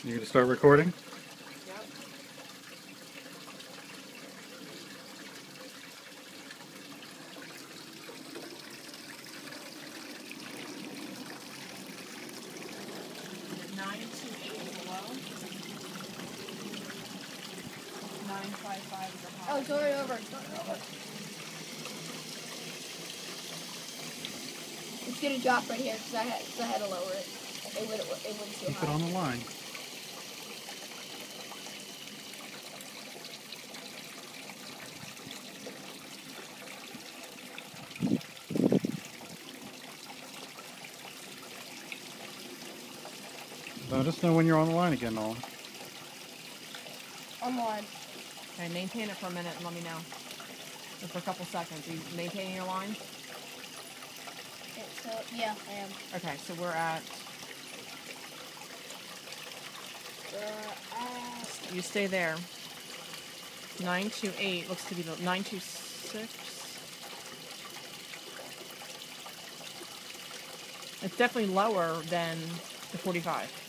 You gonna start recording? Yep. Is it 928 is the low? 955 is the high. Oh, it's already over. It's already over. It's gonna drop right here because I had to lower it. It went too Keep high. it on the line. Let us know when you're on the line again, Nolan. On the line. Okay, maintain it for a minute and let me know. Just for a couple seconds. Are you maintaining your line? Yeah, I am. Okay, so we're at... You stay there. 928 looks to be the 926. It's definitely lower than the 45.